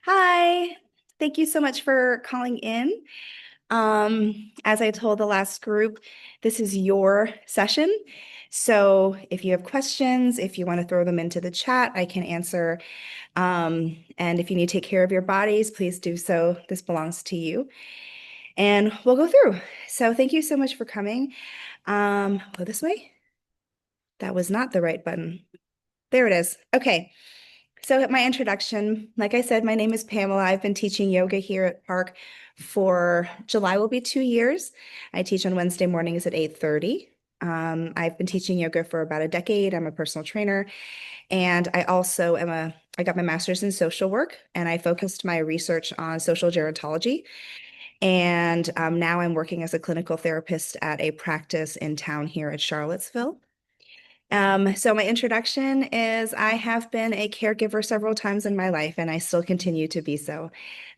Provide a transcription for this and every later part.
Hi, thank you so much for calling in. As I told the last group, this is your session. So if you have questions, if you want to throw them into the chat, I can answer. And if you need to take care of your bodies, please do so. This belongs to you. And we'll go through. So thank you so much for coming. Go this way. That was not the right button. There it is. Okay. So my introduction, like I said, my name is Pamela. I've been teaching yoga here at Park for July will be 2 years. I teach on Wednesday mornings at 8:30. I've been teaching yoga for about a decade. I'm a personal trainer, and I got my master's in social work, and I focused my research on social gerontology. And now I'm working as a clinical therapist at a practice in town here at Charlottesville. So my introduction is I have been a caregiver several times in my life, and I still continue to be so.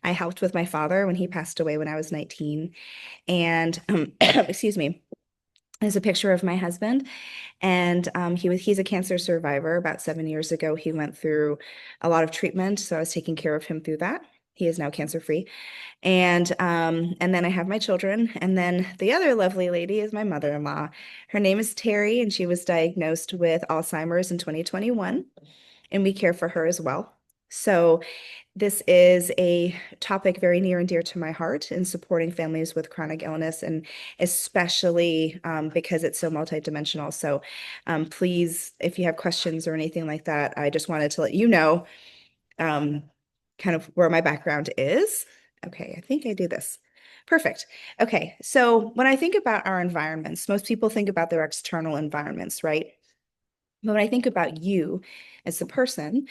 I helped with my father when he passed away when I was 19. And excuse me, there's a picture of my husband, and he's a cancer survivor. About 7 years ago, he went through a lot of treatment, so I was taking care of him through that. He is now cancer free. And then I have my children, and then the other lovely lady is my mother-in-law. Her name is Terry, and she was diagnosed with Alzheimer's in 2021, and we care for her as well. So this is a topic very near and dear to my heart in supporting families with chronic illness, and especially because it's so multidimensional. So please, if you have questions or anything like that, I just wanted to let you know um, kind of where my background is. Okay, I think I do this. Perfect. Okay, so when I think about our environments, most people think about their external environments, right? But when I think about you as a person,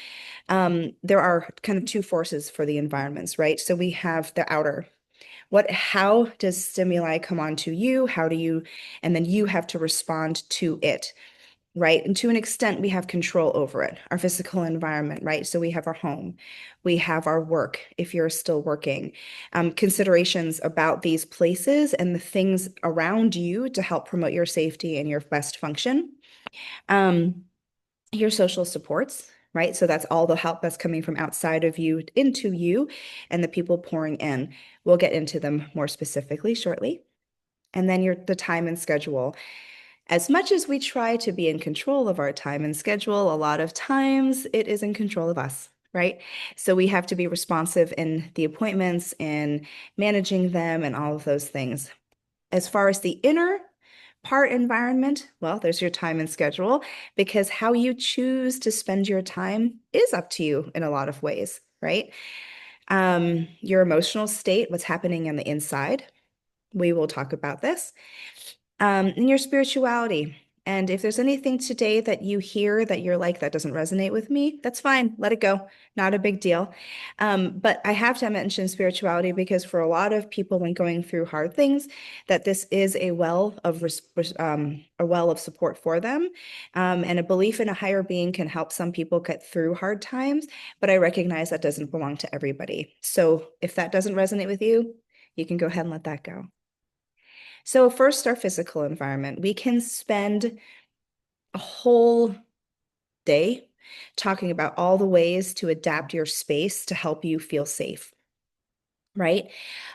there are kind of two forces for the environments, right? So we have the outer. How does stimuli come onto you? And then you have to respond to it, right? And to an extent, we have control over it, our physical environment, right? So we have our home, we have our work, if you're still working, considerations about these places and the things around you to help promote your safety and your best function. Um, your social supports, right? So that's all the help that's coming from outside of you into you and the people pouring in. We'll get into them more specifically shortly. And then the time and schedule. As much as we try to be in control of our time and schedule, a lot of times it is in control of us, right? So we have to be responsive in the appointments and managing them and all of those things. As far as the inner part environment, well, there's your time and schedule, because how you choose to spend your time is up to you in a lot of ways, right? Your emotional state, what's happening on the inside. We will talk about this and your spirituality. And if there's anything today that you hear that you're like, that doesn't resonate with me, that's fine. Let it go. Not a big deal. But I have to mention spirituality because for a lot of people when going through hard things, that this is a well of support for them. And a belief in a higher being can help some people get through hard times, but I recognize that doesn't belong to everybody. So if that doesn't resonate with you, you can go ahead and let that go. So first, our physical environment. We can spend a whole day talking about all the ways to adapt your space to help you feel safe, right?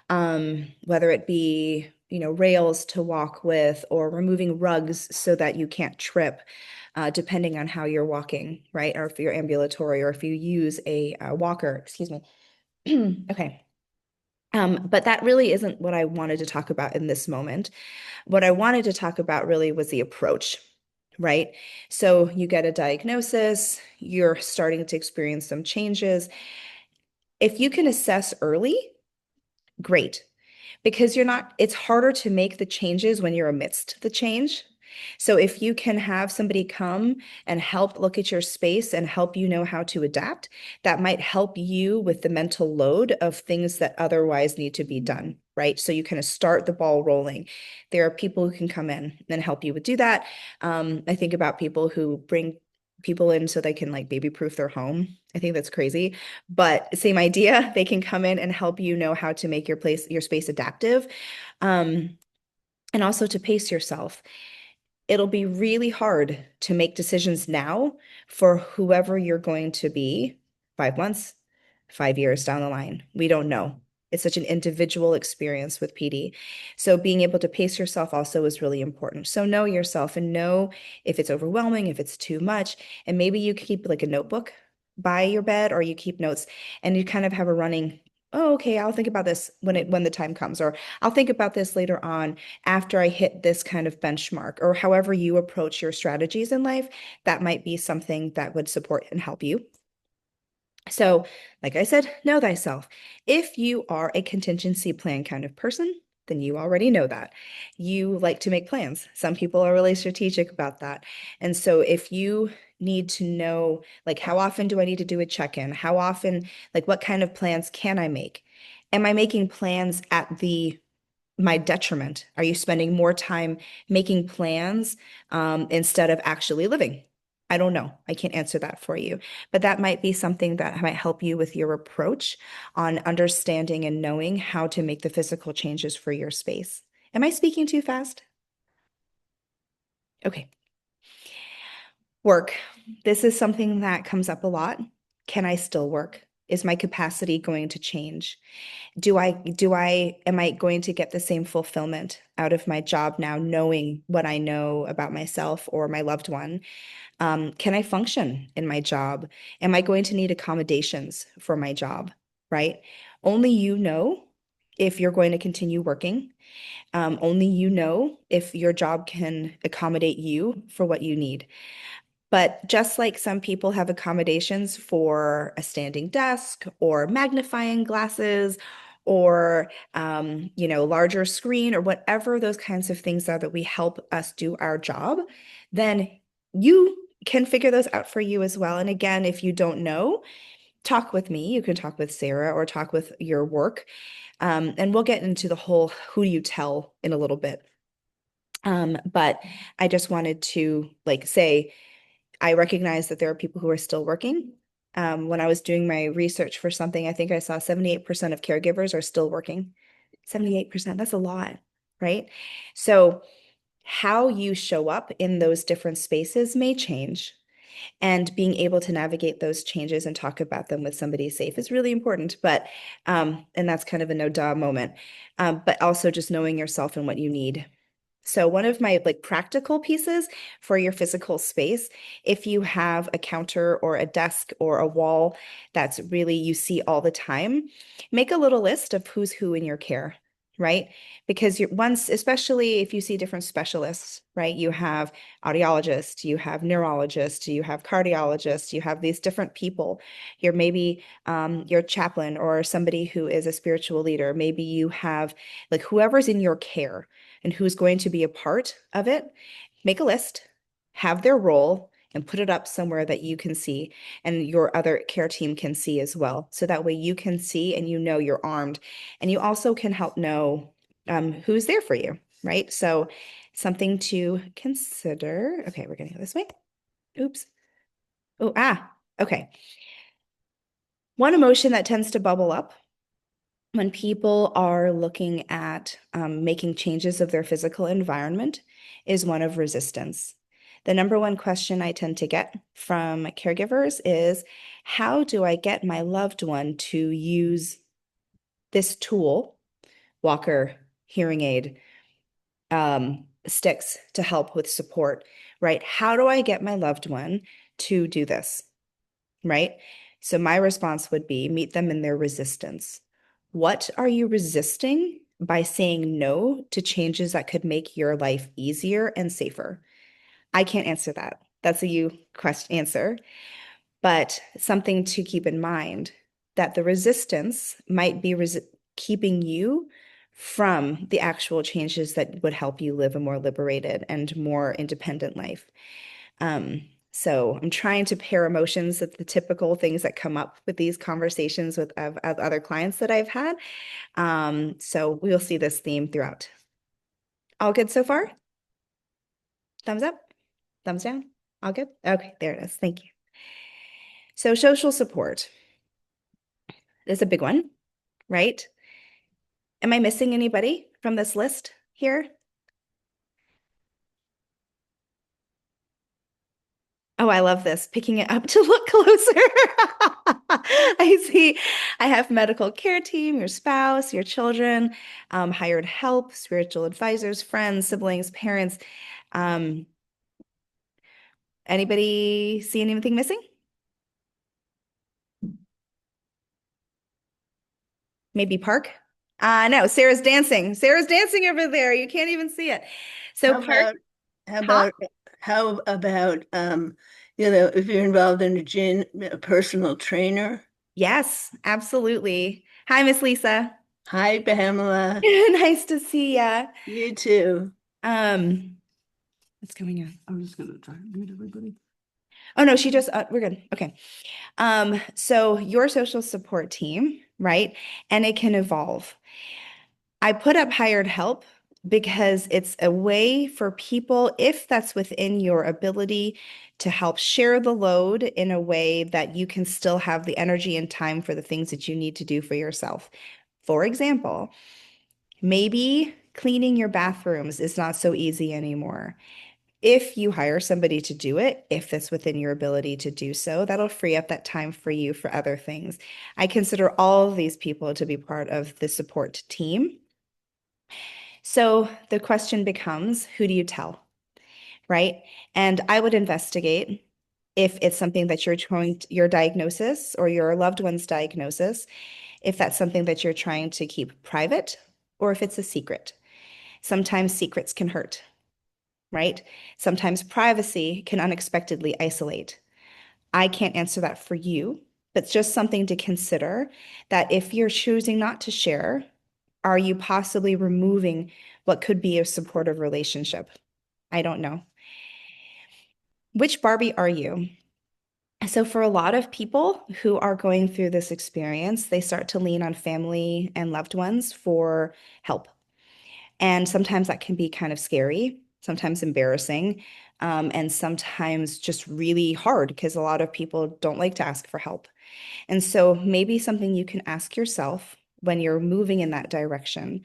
Whether it be, rails to walk with or removing rugs so that you can't trip, depending on how you're walking, right? Or if you're ambulatory or if you use a walker, excuse me. Okay. But that really isn't what I wanted to talk about in this moment. What I wanted to talk about really was the approach, right? So you get a diagnosis, you're starting to experience some changes. If you can assess early, great, because it's harder to make the changes when you're amidst the change. So if you can have somebody come and help look at your space and help you know how to adapt, that might help you with the mental load of things that otherwise need to be done, right? So you kind of start the ball rolling. There are people who can come in and help you with do that. I think about people who bring people in so they can like baby proof their home. I think that's crazy, but same idea. They can come in and help you know how to make your space adaptive, and also to pace yourself. It'll be really hard to make decisions now for whoever you're going to be 5 months, 5 years down the line? We don't know. It's such an individual experience with PD. So being able to pace yourself also is really important. So know yourself and know if it's overwhelming, if it's too much, and maybe you keep like a notebook by your bed or you keep notes and you kind of have a running, oh, okay, I'll think about this when the time comes, or I'll think about this later on after I hit this kind of benchmark, or however you approach your strategies in life, that might be something that would support and help you. So, like I said, know thyself. If you are a contingency plan kind of person, then you already know that. You like to make plans. Some people are really strategic about that. And so if you need to know, like, how often do I need to do a check-in? How often, like, what kind of plans can I make? Am I making plans at my detriment? Are you spending more time making plans instead of actually living? I don't know. I can't answer that for you, but that might be something that might help you with your approach on understanding and knowing how to make the physical changes for your space. Am I speaking too fast? Okay. Work. This is something that comes up a lot. Can I still work? Is my capacity going to change? Am I going to get the same fulfillment out of my job now, knowing what I know about myself or my loved one? Can I function in my job? Am I going to need accommodations for my job? Right? Only you know if you're going to continue working. Only you know if your job can accommodate you for what you need. But just like some people have accommodations for a standing desk or magnifying glasses or larger screen or whatever those kinds of things are that we help us do our job, then you can figure those out for you as well. And again, if you don't know, talk with me. You can talk with Sarah or talk with your work. And we'll get into the whole who do you tell in a little bit. But I just wanted to say, I recognize that there are people who are still working. When I was doing my research for something, I think I saw 78% of caregivers are still working. 78%, that's a lot, right? So how you show up in those different spaces may change. And being able to navigate those changes and talk about them with somebody safe is really important. But, and that's kind of a no duh moment. But also just knowing yourself and what you need. So one of my practical pieces for your physical space, if you have a counter or a desk or a wall that's really you see all the time, make a little list of who's who in your care, right? Because especially if you see different specialists, right? You have audiologists, you have neurologists, you have cardiologists, you have these different people. You're maybe your chaplain or somebody who is a spiritual leader. Maybe you have whoever's in your care and who's going to be a part of it, make a list, have their role, and put it up somewhere that you can see and your other care team can see as well. So that way you can see and you know you're armed. And you also can help know who's there for you, right? So something to consider. Okay, we're going to go this way. Oops. Okay. One emotion that tends to bubble up when people are looking at making changes of their physical environment is one of resistance. The number one question I tend to get from caregivers is, how do I get my loved one to use this tool, walker, hearing aid, sticks to help with support, right? How do I get my loved one to do this, right? So my response would be meet them in their resistance. What are you resisting by saying no to changes that could make your life easier and safer? I can't answer that. That's a you question answer, but something to keep in mind that the resistance might be keeping you from the actual changes that would help you live a more liberated and more independent life. So I'm trying to pair emotions with the typical things that come up with these conversations with other clients that I've had. So we'll see this theme throughout. All good so far? Thumbs up? Thumbs down? All good? Okay, there it is. Thank you. So social support is a big one, right? Am I missing anybody from this list here? Oh, I love this. Picking it up to look closer. I see. I have medical care team, your spouse, your children, hired help, spiritual advisors, friends, siblings, parents. Um, Anybody see anything missing? Maybe Park? No, Sarah's dancing. Sarah's dancing over there. You can't even see it. So How Park, about how huh? about how about you know, if you're involved in a gym, a personal trainer? Yes, absolutely. Hi, Miss Lisa. Hi, Pamela. Nice to see ya. You too. Um, what's going on? I'm just gonna try to mute everybody. Oh no, she just we're good. Okay. So your social support team, right? And it can evolve. I put up hired help because it's a way for people, if that's within your ability, to help share the load in a way that you can still have the energy and time for the things that you need to do for yourself. For example, maybe cleaning your bathrooms is not so easy anymore. If you hire somebody to do it, if that's within your ability to do so, that'll free up that time for you for other things. I consider all of these people to be part of the support team. So the question becomes, who do you tell, right? And I would investigate if it's something that you're trying your diagnosis or your loved one's diagnosis, if that's something that you're trying to keep private or if it's a secret. Sometimes secrets can hurt, right? Sometimes privacy can unexpectedly isolate. I can't answer that for you, but it's just something to consider that if you're choosing not to share, are you possibly removing what could be a supportive relationship? I don't know. Which Barbie are you? So, for a lot of people who are going through this experience, they start to lean on family and loved ones for help. And sometimes that can be kind of scary, sometimes embarrassing, and sometimes just really hard because a lot of people don't like to ask for help. And so, maybe something you can ask yourself when you're moving in that direction: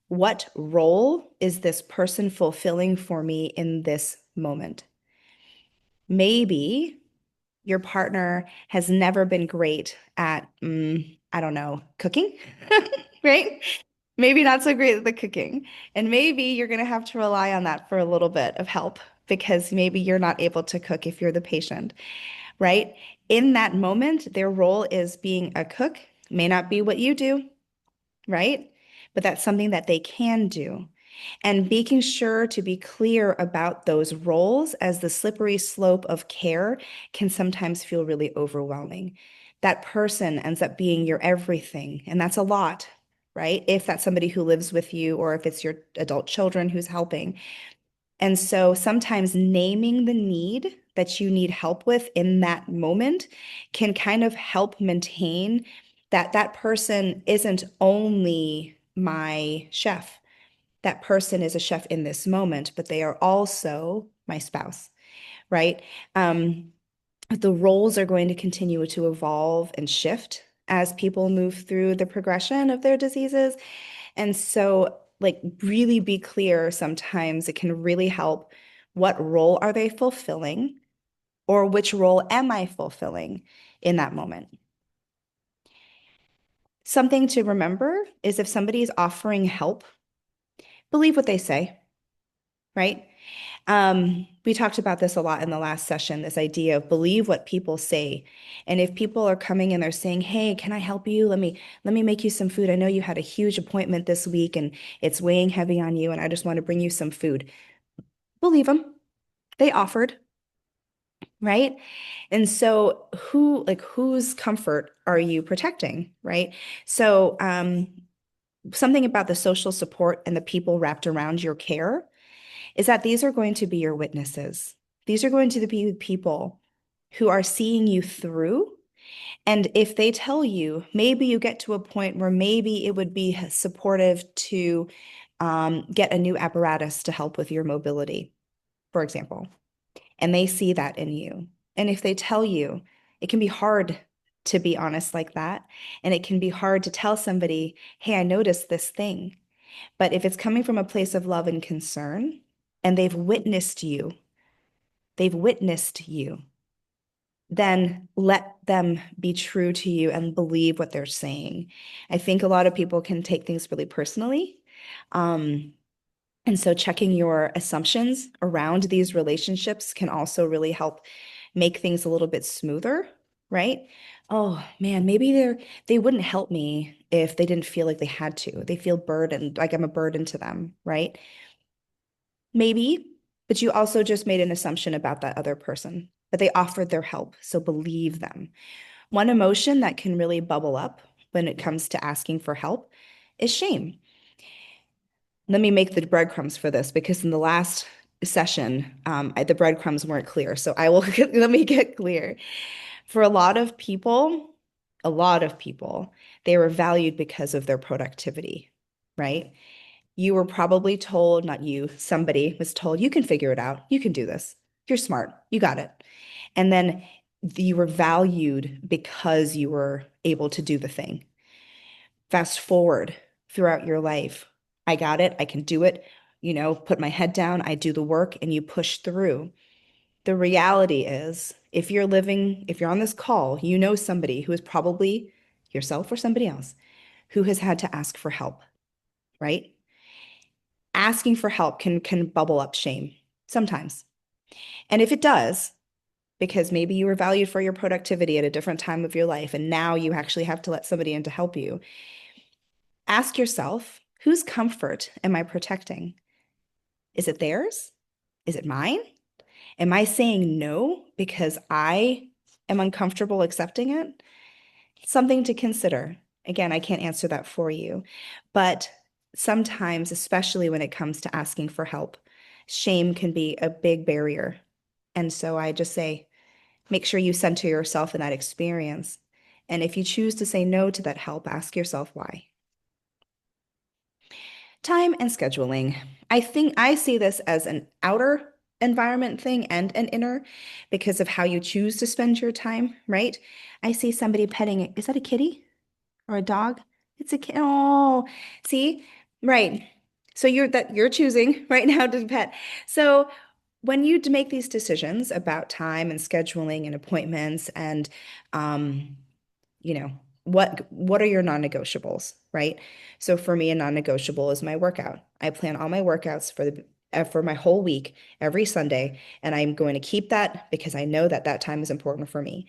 what role is this person fulfilling for me in this moment? Maybe your partner has never been great at, I don't know, cooking, right? Maybe not so great at the cooking. And maybe you're going to have to rely on that for a little bit of help because maybe you're not able to cook if you're the patient, right? In that moment, their role is being a cook, may not be what you do, right? But that's something that they can do. And making sure to be clear about those roles, as the slippery slope of care can sometimes feel really overwhelming. That person ends up being your everything, and that's a lot, right? If that's somebody who lives with you or if it's your adult children who's helping. And so sometimes naming the need that you need help with in that moment can kind of help maintain that that person isn't only my chef. That person is a chef in this moment, but they are also my spouse, right? Um, the roles are going to continue to evolve and shift as people move through the progression of their diseases. And so, like, really be clear sometimes it can really help. What role are they fulfilling, or which role am I fulfilling in that moment? Something to remember is if somebody is offering help, believe what they say, right? We talked about this a lot in the last session, this idea of believe what people say. And if people are coming and they're saying, "Hey, can I help you? Let me make you some food. I know you had a huge appointment this week and it's weighing heavy on you, and I just want to bring you some food." Believe them. They offered, right? And so whose comfort are you protecting, right? So something about the social support and the people wrapped around your care is that these are going to be your witnesses. These are going to be people who are seeing you through. And if they tell you, maybe you get to a point where maybe it would be supportive to get a new apparatus to help with your mobility, for example, and they see that in you. And if they tell you, it can be hard to be honest like that. And it can be hard to tell somebody, "Hey, I noticed this thing." But if it's coming from a place of love and concern, and they've witnessed you, then let them be true to you and believe what they're saying. I think a lot of people can take things really personally. Um, and so checking your assumptions around these relationships can also really help make things a little bit smoother, right? Oh man, maybe they wouldn't help me if they didn't feel like they had to. They feel burdened, like I'm a burden to them, right? Maybe, but you also just made an assumption about that other person, but they offered their help, so believe them. One emotion that can really bubble up when it comes to asking for help is shame. Let me make the breadcrumbs for this because in the last session, the breadcrumbs weren't clear. So I will let me get clear. For a lot of people, they were valued because of their productivity, right? You were probably told, not you, somebody was told, you can figure it out. You can do this. You're smart. You got it. And then you were valued because you were able to do the thing. Fast forward throughout your life. I got it. I can do it. Put my head down. I do the work and you push through. The reality is, if you're on this call, you know somebody who is probably yourself or somebody else who has had to ask for help, right? Asking for help can bubble up shame sometimes. And if it does, because maybe you were valued for your productivity at a different time of your life, and now you actually have to let somebody in to help you, ask yourself, whose comfort am I protecting? Is it theirs? Is it mine? Am I saying no because I am uncomfortable accepting it? Something to consider. Again, I can't answer that for you, but sometimes, especially when it comes to asking for help, shame can be a big barrier. And so I just say, make sure you center yourself in that experience. And if you choose to say no to that help, ask yourself why. Time and scheduling. I think I see this as an outer environment thing and an inner because of how you choose to spend your time, right? I see somebody petting, is that a kitty or a dog? It's a kid. Oh, see? Right. So you're choosing right now to pet. So when you make these decisions about time and scheduling and appointments and um, you know, what are your non-negotiables, right? So for me, a non-negotiable is my workout. I plan all my workouts for my whole week every Sunday, and I'm going to keep that because I know that that time is important for me.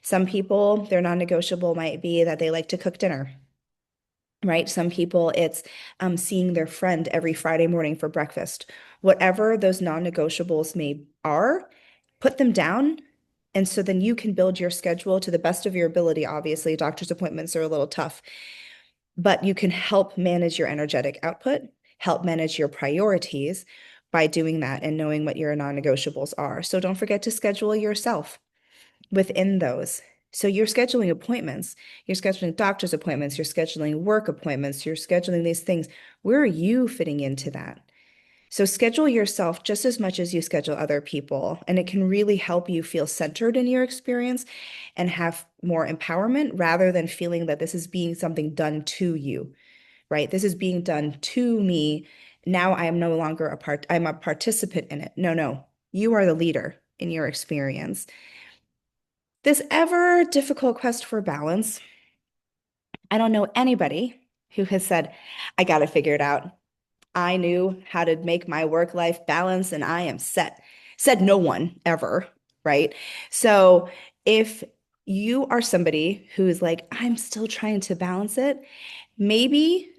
Some people, their non-negotiable might be that they like to cook dinner, right? Some people, it's seeing their friend every Friday morning for breakfast. Whatever those non-negotiables may are, put them down. And so then you can build your schedule to the best of your ability. Obviously, doctor's appointments are a little tough, but you can help manage your energetic output, help manage your priorities by doing that and knowing what your non-negotiables are. So don't forget to schedule yourself within those. So you're scheduling appointments, you're scheduling doctor's appointments, you're scheduling work appointments, you're scheduling these things. Where are you fitting into that? So schedule yourself just as much as you schedule other people, and it can really help you feel centered in your experience and have more empowerment rather than feeling that this is being something done to you, right? This is being done to me. Now I am no longer I'm a participant in it. No, no, you are the leader in your experience. This ever difficult quest for balance, I don't know anybody who has said, I got to figure it out. I knew how to make my work life balance and I am set. Said no one ever, right? So if you are somebody who is like, I'm still trying to balance it, maybe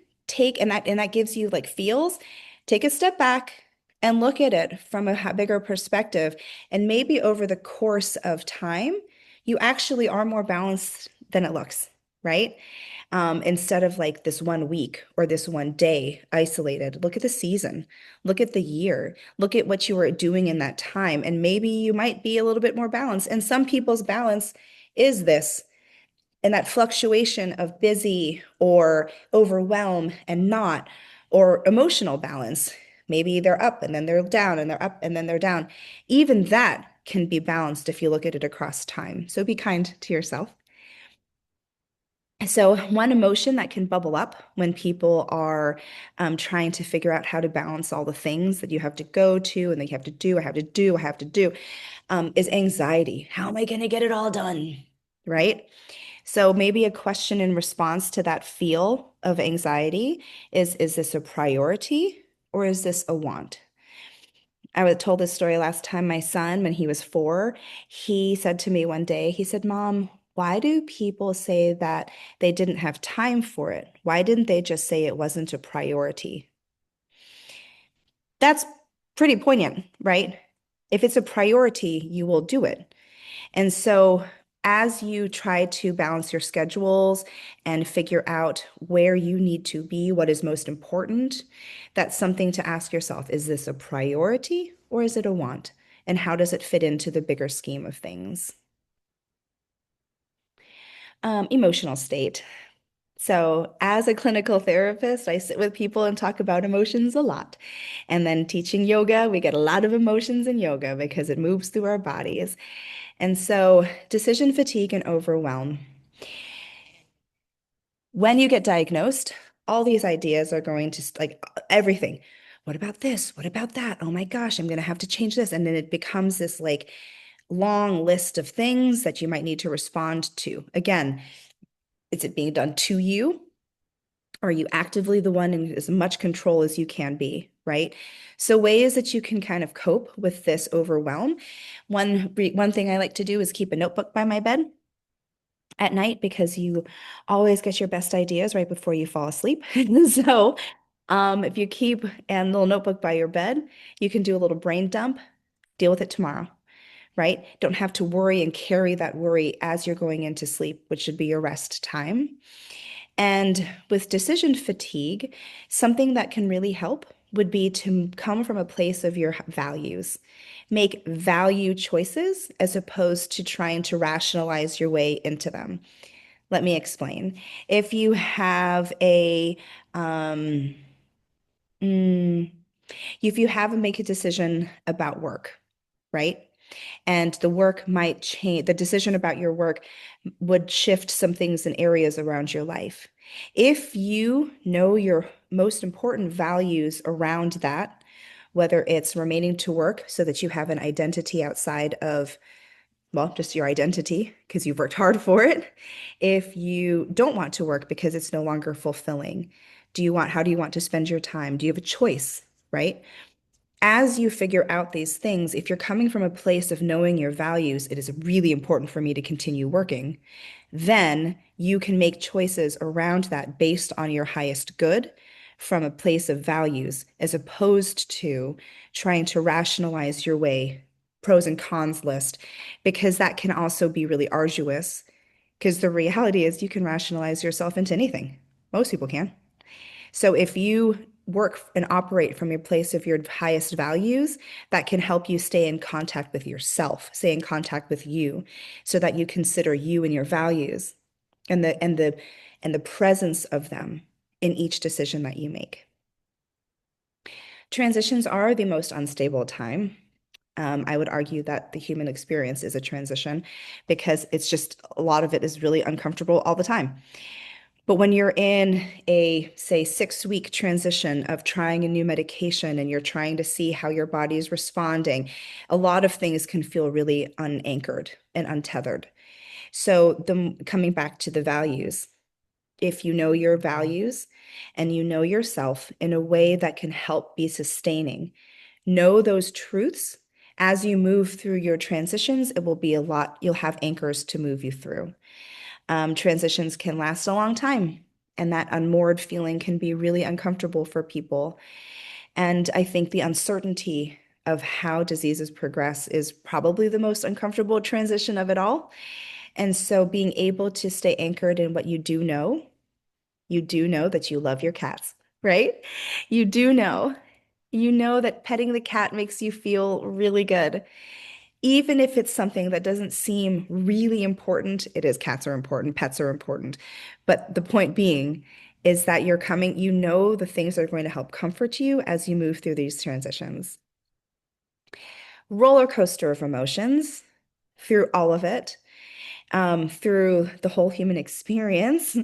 and that gives you like feels, take a step back and look at it from a bigger perspective. And maybe over the course of time, you actually are more balanced than it looks, right? Instead of like this one week or this one day isolated, look at the season, look at the year, look at what you were doing in that time, and maybe you might be a little bit more balanced. And some people's balance is this, and that fluctuation of busy or overwhelm and not, or emotional balance. Maybe they're up and then they're down and they're up and then they're down. Even that can be balanced if you look at it across time. So be kind to yourself. So, one emotion that can bubble up when people are trying to figure out how to balance all the things that you have to go to and that you have to do, I have to do, I have to do, is anxiety. How am I going to get it all done? Right? So, maybe a question in response to that feel of anxiety is this a priority or is this a want? I was told this story last time. My son, when he was 4, he said to me one day, he said, Mom, why do people say that they didn't have time for it? Why didn't they just say it wasn't a priority? That's pretty poignant, right? If it's a priority, you will do it. And so, as you try to balance your schedules and figure out where you need to be, what is most important, that's something to ask yourself. Is this a priority or is it a want? And how does it fit into the bigger scheme of things? Emotional state. So, as a clinical therapist, I sit with people and talk about emotions a lot. And then teaching yoga, we get a lot of emotions in yoga because it moves through our bodies. And so, decision fatigue and overwhelm. When you get diagnosed, all these ideas are going to like everything. What about this? What about that? Oh my gosh, I'm going to have to change this. And then it becomes this like long list of things that you might need to respond to. Again, is it being done to you? Are you actively the one in as much control as you can be, right? So ways that you can kind of cope with this overwhelm. One thing I like to do is keep a notebook by my bed at night because you always get your best ideas right before you fall asleep. So, if you keep a little notebook by your bed, you can do a little brain dump, deal with it tomorrow, right? Don't have to worry and carry that worry as you're going into sleep, which should be your rest time. And with decision fatigue, something that can really help would be to come from a place of your values. Make value choices as opposed to trying to rationalize your way into them. Let me explain. If you have a, um, mm, if you have to make a decision about work, right? And the work might change, the decision about your work would shift some things in areas around your life. If you know your most important values around that, whether it's remaining to work so that you have an identity outside of, well, just your identity because you've worked hard for it. If you don't want to work because it's no longer fulfilling, how do you want to spend your time? Do you have a choice, right? As you figure out these things, if you're coming from a place of knowing your values, it is really important for me to continue working, then you can make choices around that based on your highest good from a place of values, as opposed to trying to rationalize your way, pros and cons list, because that can also be really arduous. Because the reality is, you can rationalize yourself into anything. Most people can. So if you work and operate from your place of your highest values, that can help you stay in contact with yourself, stay in contact with you, so that you consider you and your values and the presence of them in each decision that you make. Transitions are the most unstable time. I would argue that the human experience is a transition because it's just a lot of it is really uncomfortable all the time. But when you're in a, say, 6-week transition of trying a new medication and you're trying to see how your body is responding, a lot of things can feel really unanchored and untethered. So, coming back to the values, if you know your values and you know yourself in a way that can help be sustaining, know those truths. As you move through your transitions, it will be a lot, you'll have anchors to move you through. Transitions can last a long time, and that unmoored feeling can be really uncomfortable for people. And I think the uncertainty of how diseases progress is probably the most uncomfortable transition of it all. And so being able to stay anchored in what you do know that you love your cats, right? You do know. You know that petting the cat makes you feel really good. Even if it's something that doesn't seem really important, it is. Cats are important, pets are important. But the point being is that you know the things that are going to help comfort you as you move through these transitions. Roller coaster of emotions through all of it. through the whole human experience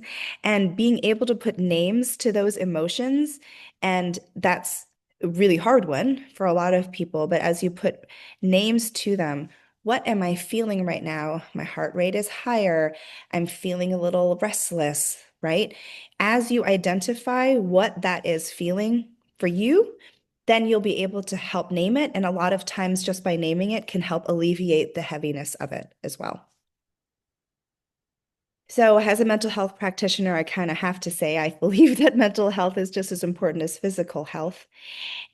and being able to put names to those emotions. And that's a really hard one for a lot of people. But as you put names to them, what am I feeling right now? My heart rate is higher. I'm feeling a little restless, right? As you identify what that is feeling for you, then you'll be able to help name it. And a lot of times, just by naming it, can help alleviate the heaviness of it as well. So, as a mental health practitioner, I kind of have to say I believe that mental health is just as important as physical health.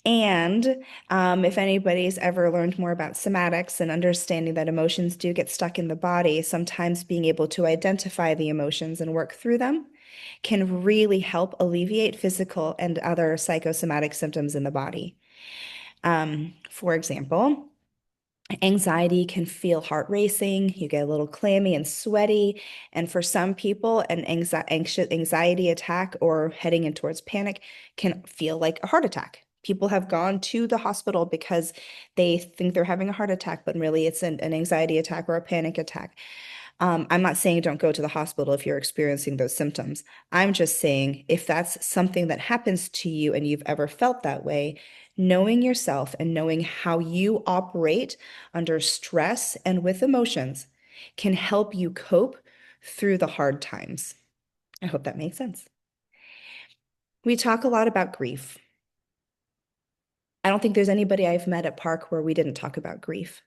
And if anybody's ever learned more about somatics and understanding that emotions do get stuck in the body, sometimes being able to identify the emotions and work through them can really help alleviate physical and other psychosomatic symptoms in the body. For example, anxiety can feel heart racing, you get a little clammy and sweaty. And for some people, an anxiety attack or heading in towards panic can feel like a heart attack. People have gone to the hospital because they think they're having a heart attack, but really it's an anxiety attack or a panic attack. I'm not saying don't go to the hospital if you're experiencing those symptoms. I'm just saying if that's something that happens to you and you've ever felt that way, knowing yourself and knowing how you operate under stress and with emotions can help you cope through the hard times. I hope that makes sense. We talk a lot about grief. I don't think there's anybody I've met at Park where we didn't talk about grief.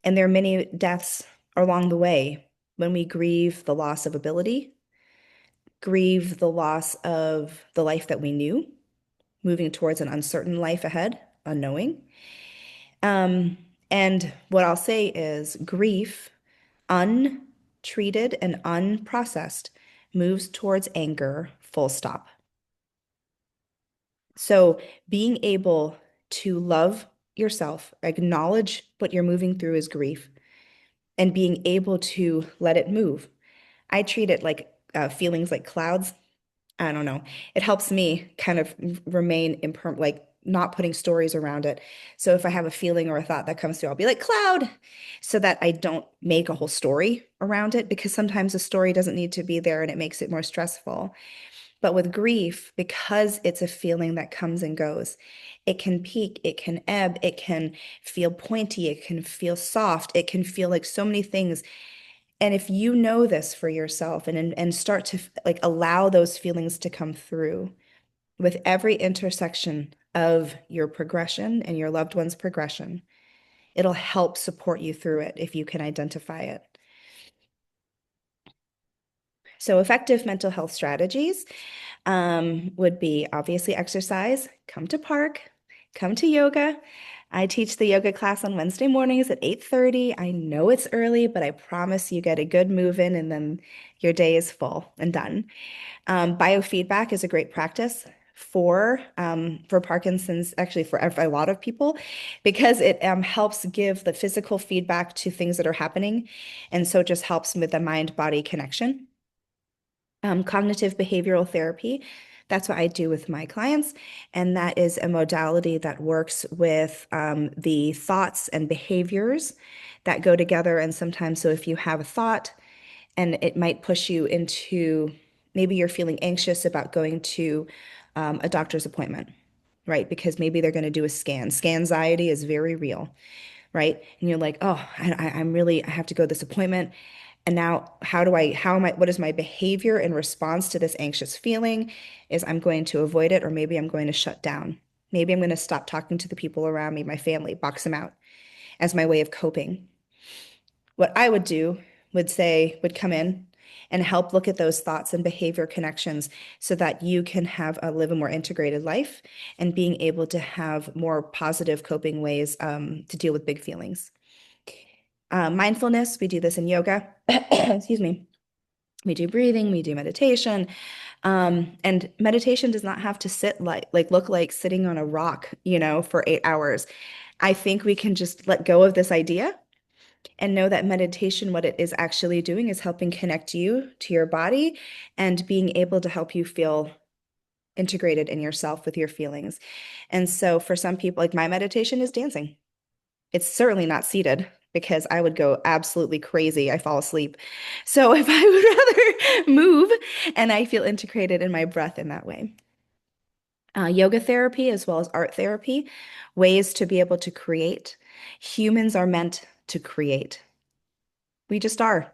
And there are many deaths along the way when we grieve the loss of ability, grieve the loss of the life that we knew, moving towards an uncertain life ahead, unknowing. Um, and what I'll say is grief, untreated and unprocessed, moves towards anger, full stop. So being able to love yourself, acknowledge what you're moving through is grief, and being able to let it move. I treat it like feelings like clouds. I don't know. It helps me kind of remain like not putting stories around it. So if I have a feeling or a thought that comes through, I'll be like cloud, so that I don't make a whole story around it because sometimes a story doesn't need to be there and it makes it more stressful. But with grief, because it's a feeling that comes and goes, it can peak, it can ebb, it can feel pointy, it can feel soft, it can feel like so many things. And if you know this for yourself and start to like allow those feelings to come through with every intersection of your progression and your loved one's progression, it'll help support you through it if you can identify it. So effective mental health strategies would be obviously exercise, come to Park, come to yoga. I teach the yoga class on Wednesday mornings at 8:30. I know it's early, but I promise you get a good move in and then your day is full and done. Biofeedback is a great practice for Parkinson's, actually for a lot of people, because it helps give the physical feedback to things that are happening. And so it just helps with the mind-body connection. Cognitive behavioral therapy. That's what I do with my clients. And that is a modality that works with the thoughts and behaviors that go together. And sometimes, so if you have a thought and it might push you into maybe you're feeling anxious about going to a doctor's appointment, right? Because maybe they're going to do a scan. Scanxiety is very real, right? And you're like, oh, I have to go to this appointment. And now what is my behavior in response to this anxious feeling? Is I'm going to avoid it, or maybe I'm going to shut down. Maybe I'm going to stop talking to the people around me, my family, box them out as my way of coping. What I would do would come in and help look at those thoughts and behavior connections so that you can live a more integrated life and being able to have more positive coping ways to deal with big feelings. Mindfulness, we do this in yoga. Excuse me. We do breathing, we do meditation. And meditation does not have to sit like look like sitting on a rock, for 8 hours. I think we can just let go of this idea and know that meditation, what it is actually doing is helping connect you to your body and being able to help you feel integrated in yourself with your feelings. And so for some people, like my meditation is dancing. It's certainly not seated. because I would go absolutely crazy. I fall asleep. So if I would rather move and I feel integrated in my breath in that way. Yoga therapy as well as art therapy, ways to be able to create. Humans are meant to create. We just are.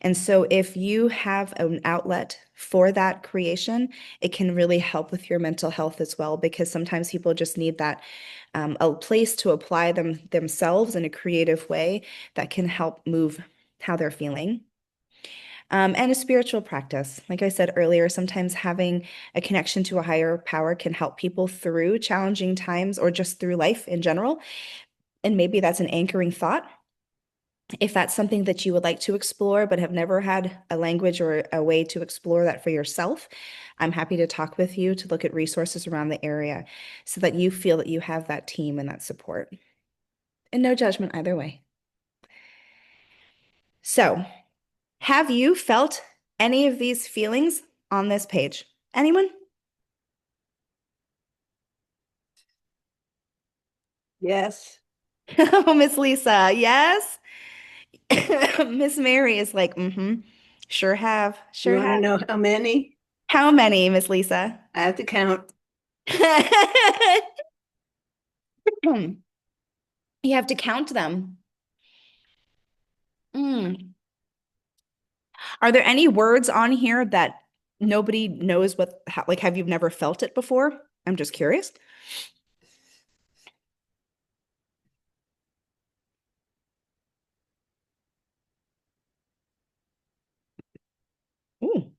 And so if you have an outlet for that creation, it can really help with your mental health as well, because sometimes people just need that a place to apply themselves in a creative way that can help move how they're feeling. And a spiritual practice. Like I said earlier, sometimes having a connection to a higher power can help people through challenging times or just through life in general. And maybe that's an anchoring thought. If that's something that you would like to explore, but have never had a language or a way to explore that for yourself, I'm happy to talk with you to look at resources around the area so that you feel that you have that team and that support. And no judgment either way. So, have you felt any of these feelings on this page? Anyone? Yes. Oh, Miss Lisa, yes. Miss Mary is like, mm-hmm. Sure have, You sure want to have. know how many? How many, Miss Lisa? I have to count. You have to count them. Mm. Are there any words on here that nobody knows like, have you never felt it before? I'm just curious. Ooh,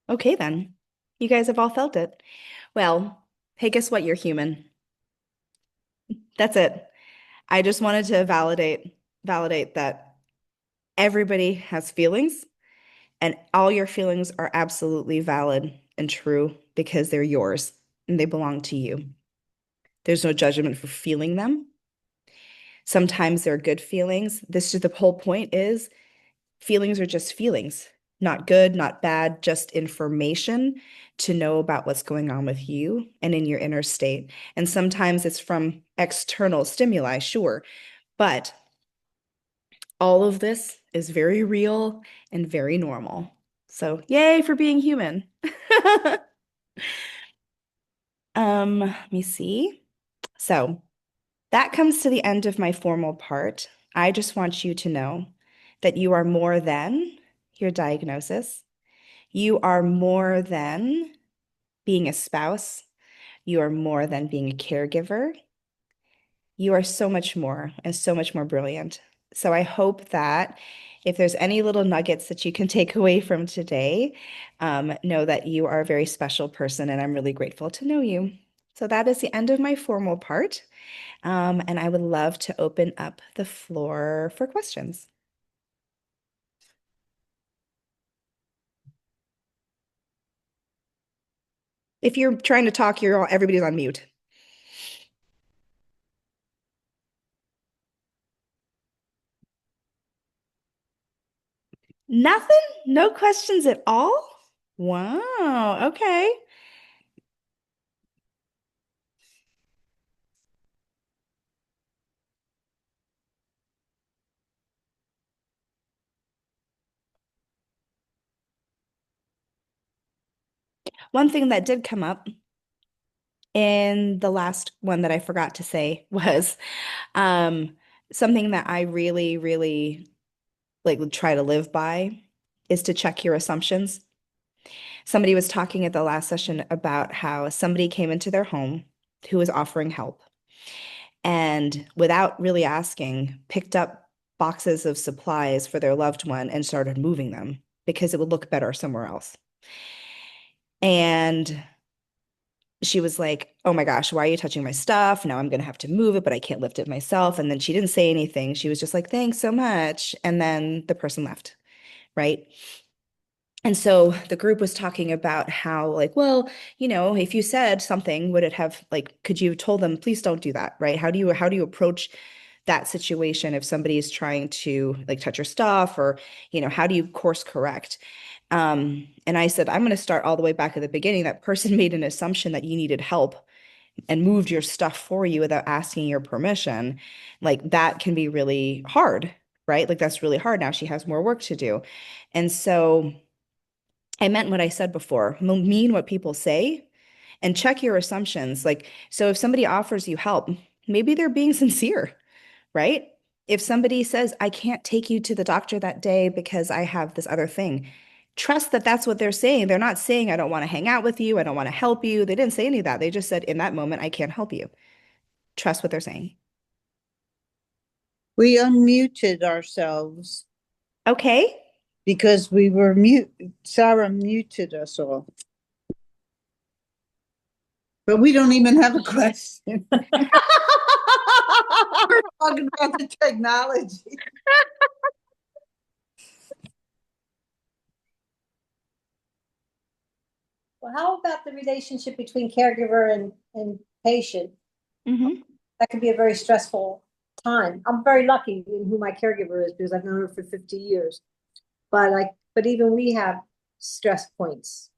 okay then. You guys have all felt it. Well, hey, guess what? You're human. That's it. I just wanted to validate that everybody has feelings and all your feelings are absolutely valid and true because they're yours and they belong to you. There's no judgment for feeling them. Sometimes they're good feelings. This is the whole point is feelings are just feelings, not good, not bad, just information to know about what's going on with you and in your inner state. And sometimes it's from external stimuli, sure, but all of this is very real and very normal. So, yay for being human. Let me see. So, that comes to the end of my formal part. I just want you to know that you are more than your diagnosis. You are more than being a spouse. You are more than being a caregiver. You are so much more and so much more brilliant. So I hope that if there's any little nuggets that you can take away from today, know that you are a very special person, and I'm really grateful to know you. So that is the end of my formal part. And I would love to open up the floor for questions. If you're trying to talk, everybody's on mute. Nothing? No questions at all? Wow. Okay. One thing that did come up in the last one that I forgot to say was um, something that I really, really like try to live by is to check your assumptions. Somebody was talking at the last session about how somebody came into their home who was offering help and without really asking, picked up boxes of supplies for their loved one and started moving them because it would look better somewhere else. And she was like, "Oh my gosh, why are you touching my stuff? Now I'm going to have to move it, but I can't lift it myself." And then she didn't say anything. She was just like, "Thanks so much." And then the person left, right? And so the group was talking about how, like, well, if you said something, would it have like, could you have told them, please don't do that, right? How do you approach that situation if somebody is trying to like touch your stuff or, how do you course correct? And I said, I'm going to start all the way back at the beginning. That person made an assumption that you needed help and moved your stuff for you without asking your permission. Like that can be really hard. right? Like that's really hard. Now she has more work to do. And so I meant what I said before, mean what people say and check your assumptions. Like, so if somebody offers you help, maybe they're being sincere, right? If somebody says, I can't take you to the doctor that day because I have this other thing, trust that that's what they're saying. They're not saying, I don't want to hang out with you. I don't want to help you. They didn't say any of that. They just said, in that moment, I can't help you. Trust what they're saying. We unmuted ourselves Okay. because we were mute. Sarah muted us all. But we don't even have a question. We're talking about the technology. Well, how about the relationship between caregiver and patient? Mm-hmm. That can be a very stressful time. I'm very lucky in who my caregiver is because I've known her for 50 years. But even we have stress points.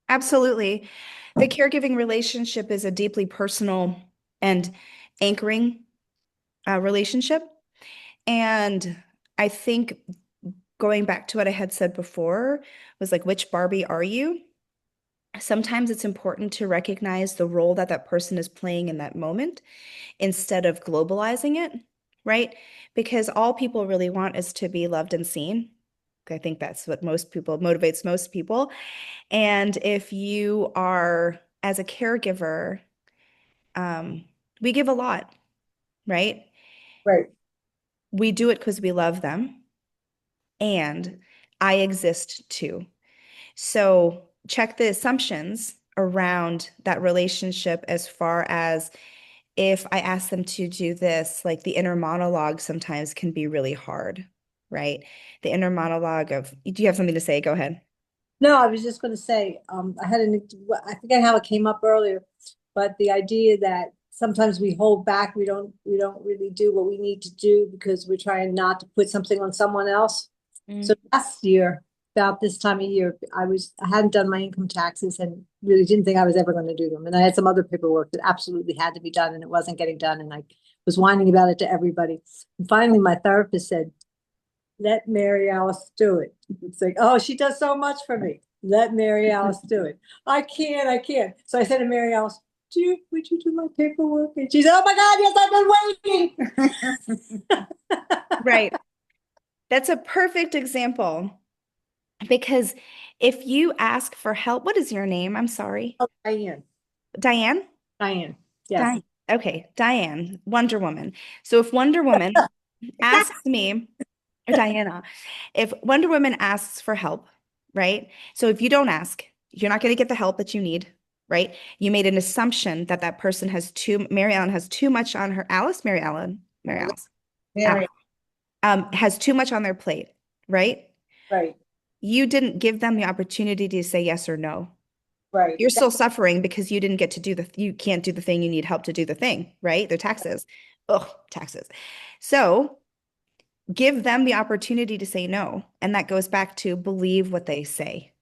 Absolutely. The caregiving relationship is a deeply personal and anchoring relationship. And I think going back to what I had said before was like, which Barbie are you? Sometimes it's important to recognize the role that that person is playing in that moment instead of globalizing it, right? Because all people really want is to be loved and seen. I think that's what most people motivates most people. And if you are, as a caregiver, um, we give a lot, right? Right. We do it because we love them, and I exist too. So check the assumptions around that relationship as far as if I ask them to do this, like the inner monologue sometimes can be really hard, right? The inner monologue of, do you have something to say? Go ahead. No, I was just going to say, I forget how it came up earlier, but the idea that sometimes we hold back, we don't really do what we need to do because we're trying not to put something on someone else. So last year, about this time of year, I hadn't done my income taxes and really didn't think I was ever going to do them. And I had some other paperwork that absolutely had to be done and it wasn't getting done. And I was whining about it to everybody. And finally, my therapist said, let Mary Alice do it. It's like, oh, she does so much for me. Let Mary Alice do it. I can't. So I said to Mary Alice, would you do my paperwork? And she said, oh my God, yes, I've been waiting. Right. That's a perfect example because if you ask for help, what is your name? I'm sorry. Oh, Diane. Diane? Diane. Yes. Diane. Okay, Diane, Wonder Woman. So if Wonder Woman asks me, or Diana, if Wonder Woman asks for help, right? So if you don't ask, you're not going to get the help that you need, right? You made an assumption that that person Mary Ellen has too much on her, Mary Alice, Mary. has too much on their plate, right? Right. You didn't give them the opportunity to say yes or no. Right. You're still suffering because you didn't get to you can't do the thing, you need help to do the thing, right? They're taxes. Ugh, taxes. So give them the opportunity to say no. And that goes back to believe what they say.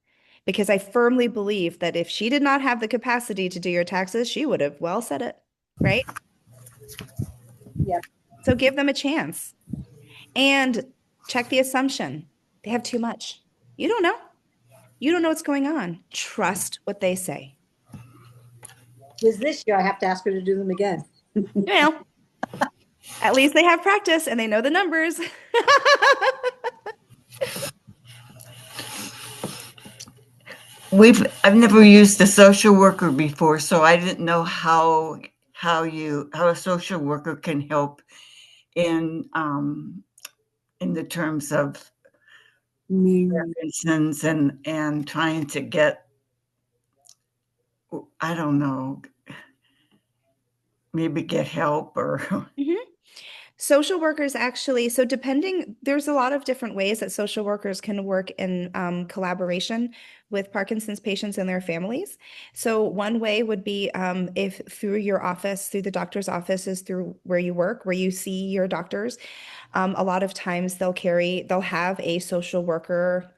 Because I firmly believe that if she did not have the capacity to do your taxes, she would have well said it, right? Yep. So give them a chance and check the assumption. They have too much. You don't know. You don't know what's going on. Trust what they say. This year I have to ask her to do them again. Well, at least they have practice and they know the numbers. I've never used a social worker before, so I didn't know how a social worker can help in the terms of Parkinson's and trying to get, I don't know, maybe get help or Mhm. Social workers actually, there's a lot of different ways that social workers can work in collaboration with Parkinson's patients and their families. So one way would be if through your office, through the doctor's office is through where you work, where you see your doctors. A lot of times they'll have a social worker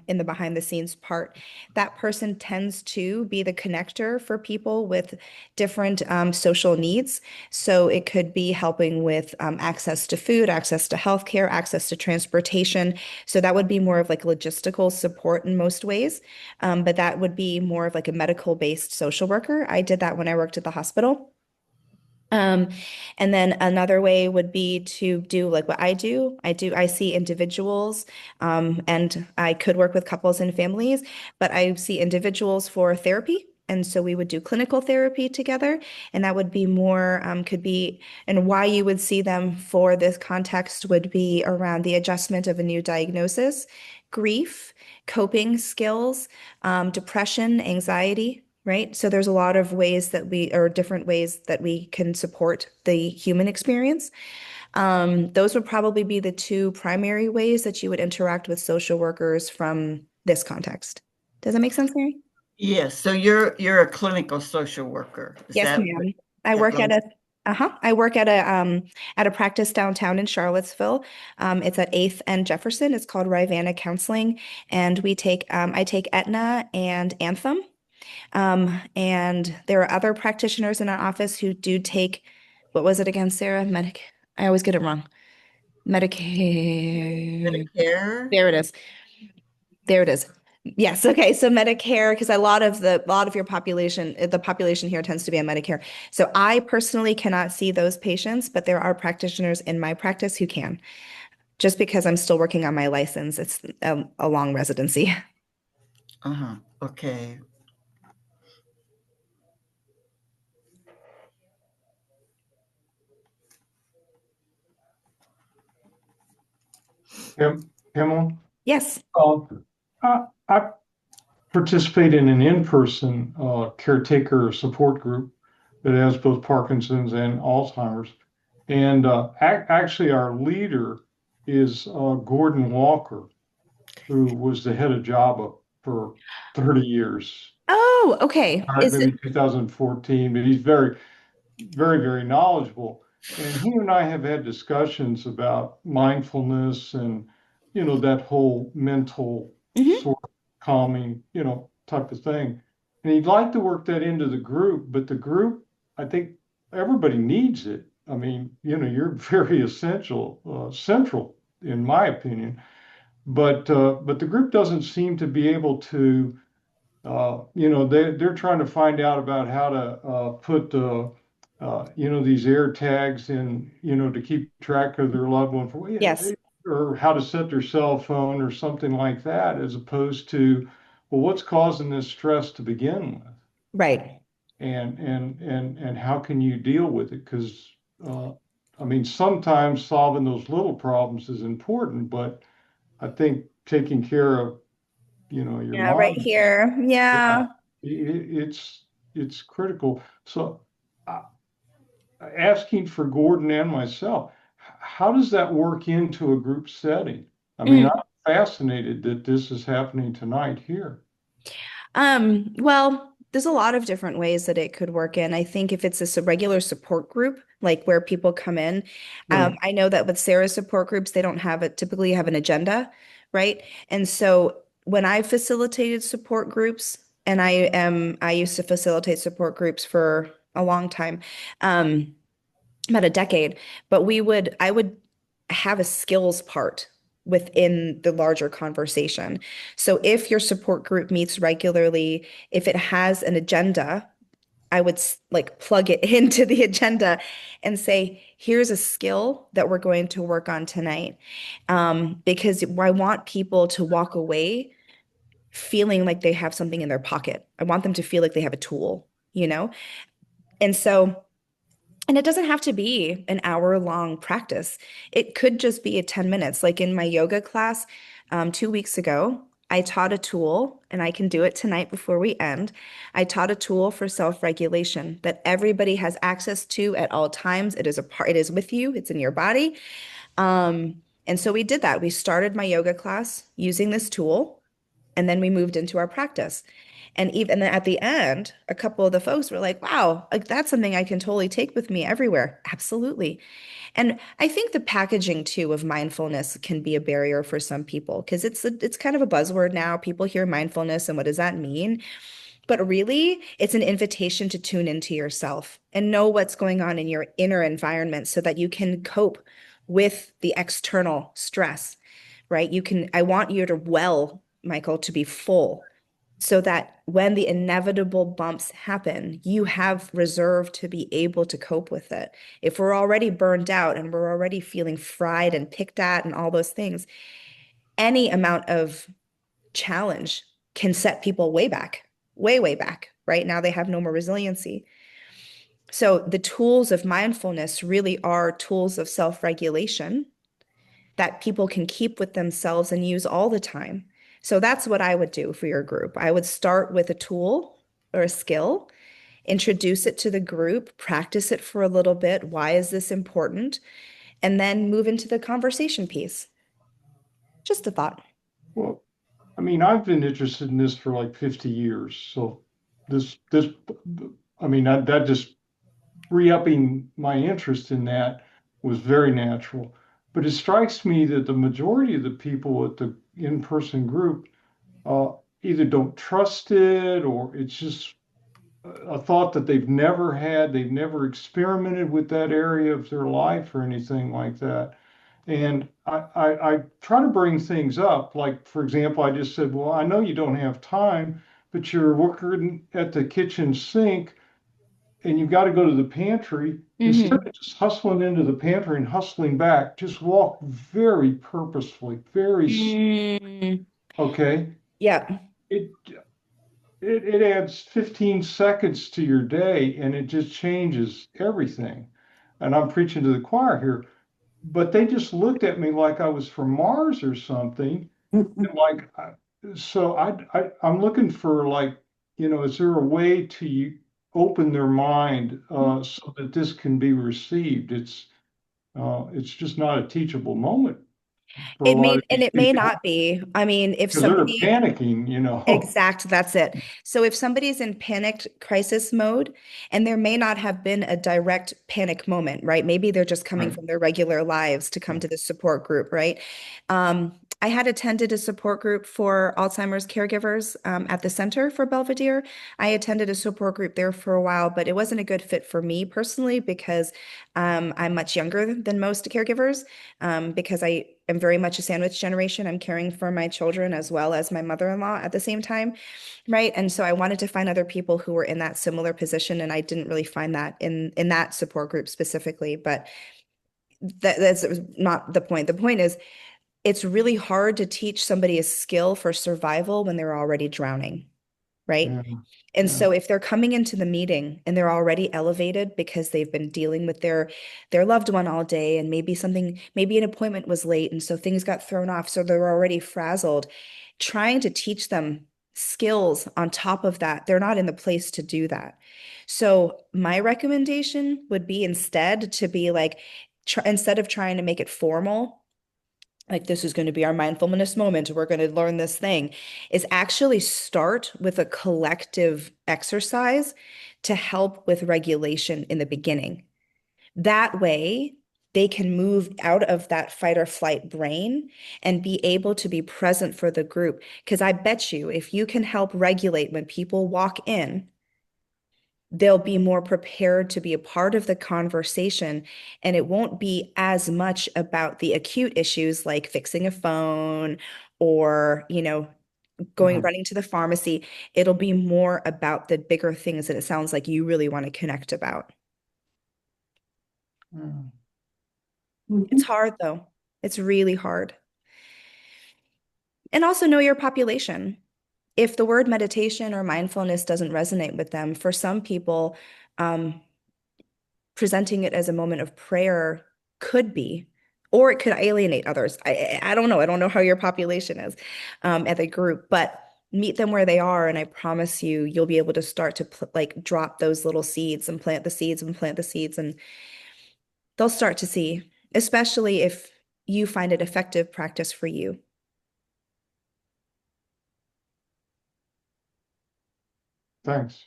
in the behind the scenes part. That person tends to be the connector for people with different social needs. So it could be helping with access to food, access to healthcare, access to transportation. So that would be more of like logistical support in most ways. But that would be more of like a medical based social worker. I did that when I worked at the hospital. Um, and then another way would be to do like what I do. I see individuals, and I could work with couples and families, but I see individuals for therapy. And so we would do clinical therapy together, and that would be more, could be, and why you would see them for this context would be around the adjustment of a new diagnosis, grief, coping skills, depression, anxiety, right? So there's a lot of ways that or different ways that we can support the human experience. Those would probably be the two primary ways that you would interact with social workers from this context. Does that make sense, Mary? Yes, so you're a clinical social worker. Is Yes, that ma'am. I that work like at a practice downtown in Charlottesville. It's at 8th and Jefferson. It's called Rivanna Counseling, and I take Aetna and Anthem. And there are other practitioners in our office who do take, what was it again, Sarah? I always get it wrong. Medicare. Medicare? There it is. There it is. Yes. Okay. So Medicare, because a lot of your population, the population here tends to be on Medicare. So I personally cannot see those patients, but there are practitioners in my practice who can. Just because I'm still working on my license, it's a long residency. Uh-huh. Okay. Pamela, Yes. uh, I participate in an in-person caretaker support group that has both Parkinson's and Alzheimer's. And actually, our leader is Gordon Walker, who was the head of JABA for 30 years, Oh, okay. Is maybe it? 2014, but he's very, very, very knowledgeable. And he and I have had discussions about mindfulness and, that whole mental Mhm. sort of calming, type of thing. And he'd like to work that into the group, but the group, I think everybody needs it. I mean, you're very central, in my opinion. But the group doesn't seem to be able to they're trying to find out about how to put these air tags in, to keep track of their loved one Yes. or how to set their cell phone or something like that, as opposed to, well, what's causing this stress to begin with, Right. and how can you deal with it? Because I mean, sometimes solving those little problems is important, but I think taking care of your Yeah, right mind. here. Yeah, Yeah. it's critical. So, uh, asking for Gordon and myself, how does that work into a group setting? I mean, Mm. I'm fascinated that this is happening tonight here. Well, there's a lot of different ways that it could work in. I think if it's a regular support group, like where people come in, Right. I know that with Sarah's support groups, they don't typically have an agenda, right? And so when I facilitated support groups, and I used to facilitate support groups for a long time, um, about a decade, but I would have a skills part within the larger conversation. So if your support group meets regularly, if it has an agenda, I would like plug it into the agenda and say, here's a skill that we're going to work on tonight. Because I want people to walk away feeling like they have something in their pocket. I want them to feel like they have a tool, you know? And so and it doesn't have to be an hour-long practice. It could just be a 10 minutes. Like in my yoga class 2 weeks ago, I taught a tool, and I can do it tonight before we end. I taught a tool for self-regulation that everybody has access to at all times. It is with you, it's in your body. And so we did that. We started my yoga class using this tool. And then we moved into our practice. And even then at the end, a couple of the folks were like, wow, like that's something I can totally take with me everywhere. Absolutely. And I think the packaging too of mindfulness can be a barrier for some people because it's kind of a buzzword now. People hear mindfulness and what does that mean? But really, it's an invitation to tune into yourself and know what's going on in your inner environment so that you can cope with the external stress, right? I want your well, Michael, to be full so that when the inevitable bumps happen, you have reserve to be able to cope with it. If we're already burned out and we're already feeling fried and picked at and all those things, any amount of challenge can set people way back, way, way back. Right now, they have no more resiliency. So, the tools of mindfulness really are tools of self regulation that people can keep with themselves and use all the time. So, that's what I would do for your group. I would start with a tool or a skill, introduce it to the group, practice it for a little bit. Why is this important? And then move into the conversation piece. Just a thought. Well, I mean, I've been interested in this for like 50 years. So this, I mean, that just re-upping my interest in that was very natural. But it strikes me that the majority of the people at the in-person group uh, either don't trust it or it's just a thought that they've never had. They've never experimented with that area of their life or anything like that. And I try to bring things up. Like, for example, I just said, well, I know you don't have time, but you're working at the kitchen sink and you've got to go to the pantry. Instead of just hustling into the pantry and hustling back, just walk very purposefully, Mm, okay? yeah. It, it adds 15 seconds to your day and it just changes everything. And I'm preaching to the choir here, but they just looked at me like I was from Mars or something. And like, I'm looking for like, is there a way to open their mind so that this can be received? It's just not a teachable moment for a It lot may of and these it may people not be. I mean, if because they're somebody panicking. exact, that's it. So if somebody's in panicked crisis mode, and there may not have been a direct panic moment, right? Maybe they're just coming Right. from their regular lives to come to the support group, right? I had attended a support group for Alzheimer's caregivers at the Center for Belvedere. I attended a support group there for a while, but it wasn't a good fit for me personally because I'm much younger than most caregivers because I am very much a sandwich generation. I'm caring for my children as well as my mother-in-law at the same time, right? And so I wanted to find other people who were in that similar position, and I didn't really find that in that support group specifically. But that's not the point. The point is, it's really hard to teach somebody a skill for survival when they're already drowning, right? Yeah, And yeah. so if they're coming into the meeting and they're already elevated because they've been dealing with their loved one all day and maybe an appointment was late and so things got thrown off, so they're already frazzled, trying to teach them skills on top of that, they're not in the place to do that. So my recommendation would be instead to be like, instead of trying to make it formal, like this is going to be our mindfulness moment, we're going to learn this thing, is actually start with a collective exercise to help with regulation in the beginning. That way, they can move out of that fight or flight brain and be able to be present for the group. Because I bet you, if you can help regulate when people walk in, they'll be more prepared to be a part of the conversation, and it won't be as much about the acute issues like fixing a phone or going Mhm. running to the pharmacy. It'll be more about the bigger things that it sounds like you really want to connect about. Mm. It's hard though. It's really hard. And also know your population. If the word meditation or mindfulness doesn't resonate with them, for some people, um, presenting it as a moment of prayer could be, or it could alienate others. I don't know. I don't know how your population is at the group, but meet them where they are, and I promise you, you'll be able to start to like drop those little seeds and plant the seeds and plant the seeds, and they'll start to see, especially if you find it effective practice for you. Thanks.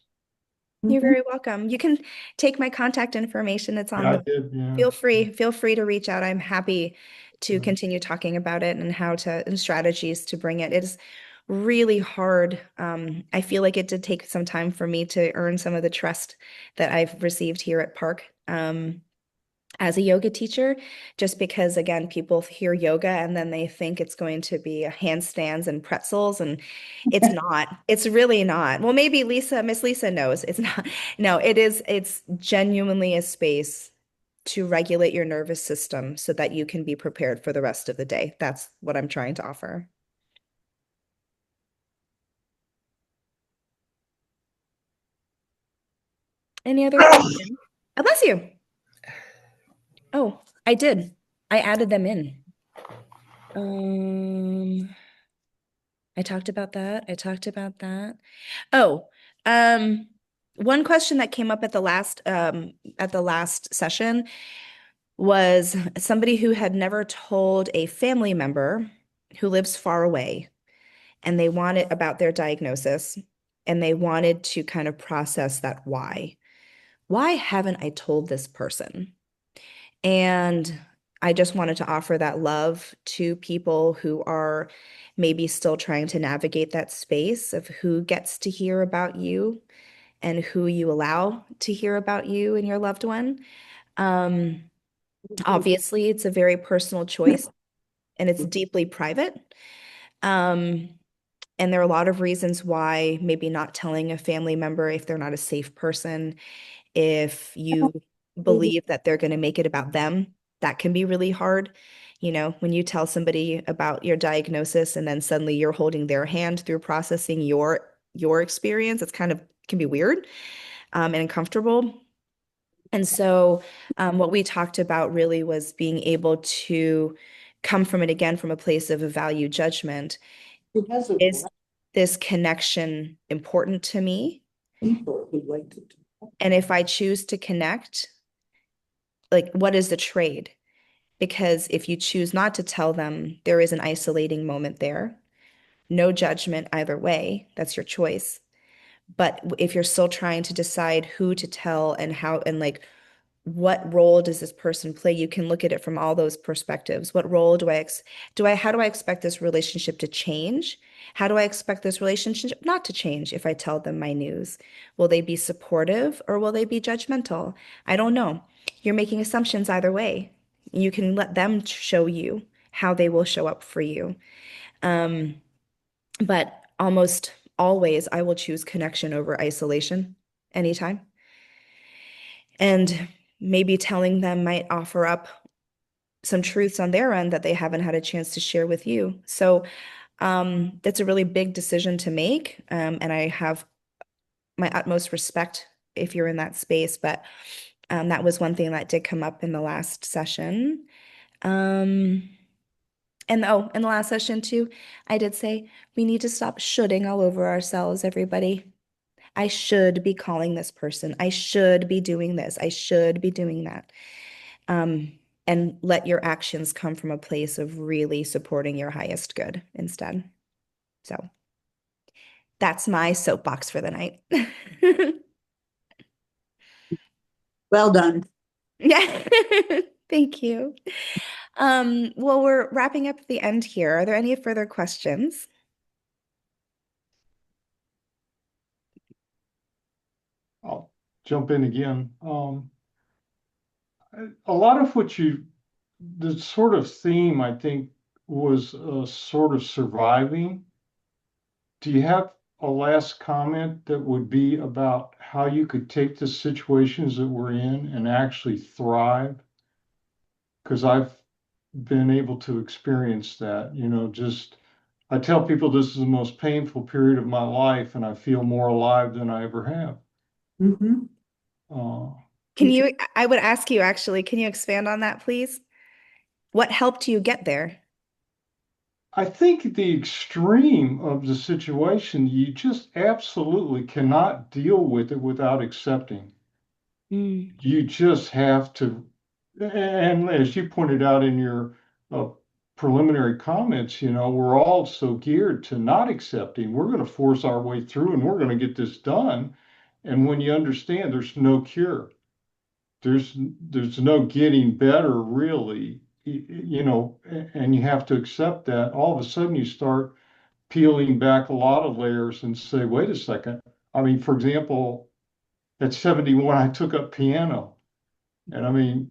You're Mhm. very welcome. You can take my contact information. It's on Yeah, I the, did, yeah. feel free to reach out. I'm happy to Yeah. continue talking about it and and strategies to bring it. It's really hard. I feel like it did take some time for me to earn some of the trust that I've received here at Park. As a yoga teacher, just because again, people hear yoga and then they think it's going to be handstands and pretzels, and it's not. It's really not. Well, maybe Miss Lisa knows it's not. No, it's genuinely a space to regulate your nervous system so that you can be prepared for the rest of the day. That's what I'm trying to offer. Any other questions? Oh, bless you. Oh, I did. I added them in. I talked about that. I talked about that. Oh, um, one question that came up at the last session was somebody who had never told a family member who lives far away, and they wanted about their diagnosis, and they wanted to kind of process that why. Why haven't I told this person? And I just wanted to offer that love to people who are maybe still trying to navigate that space of who gets to hear about you and who you allow to hear about you and your loved one. Um, Obviously, it's a very personal choice and it's deeply private. Um, and there are a lot of reasons why maybe not telling a family member if they're not a safe person, if you believe that they're going to make it about them, that can be really hard. You know, when you tell somebody about your diagnosis and then suddenly you're holding their hand through processing your experience, it's kind of can be weird and uncomfortable. And so, what we talked about really was being able to come from it again from a place of a value judgment. Is this connection important to me? And if I choose to connect, like, what is the trade? Because if you choose not to tell them, there is an isolating moment there. No judgment either way. That's your choice. But if you're still trying to decide who to tell and how, and like, what role does this person play? You can look at it from all those perspectives. What role how do I expect this relationship to change? How do I expect this relationship not to change if I tell them my news? Will they be supportive or will they be judgmental? I don't know. You're making assumptions either way. You can let them show you how they will show up for you. Um, but almost always, I will choose connection over isolation anytime. And maybe telling them might offer up some truths on their end that they haven't had a chance to share with you. So that's a really big decision to make. And I have my utmost respect if you're in that space. But that was one thing that did come up in the last session. Um, and oh, in the last session too, I did say we need to stop shoulding all over ourselves, everybody. I should be calling this person. I should be doing this. I should be doing that. Um, and let your actions come from a place of really supporting your highest good instead. So that's my soapbox for the night. Well done. Yeah. Thank you. Well, we're wrapping up at the end here. Are there any further questions? I'll jump in again. A lot of the sort of theme, I think, was sort of surviving. Do you have a last comment that would be about how you could take the situations that we're in and actually thrive? Because I've been able to experience that, just I tell people this is the most painful period of my life, and I feel more alive than I ever have. Mhm. Uh, I would ask you actually, can you expand on that, please? What helped you get there? I think the extreme of the situation, you just absolutely cannot deal with it without accepting. Mm. You just have to, and as you pointed out in your preliminary comments, we're all so geared to not accepting. We're going to force our way through and we're going to get this done. And when you understand there's no cure, there's no getting better really, and you have to accept that, all of a sudden you start peeling back a lot of layers and say, wait a second. I mean, for example, at 71, I took up piano. And I mean,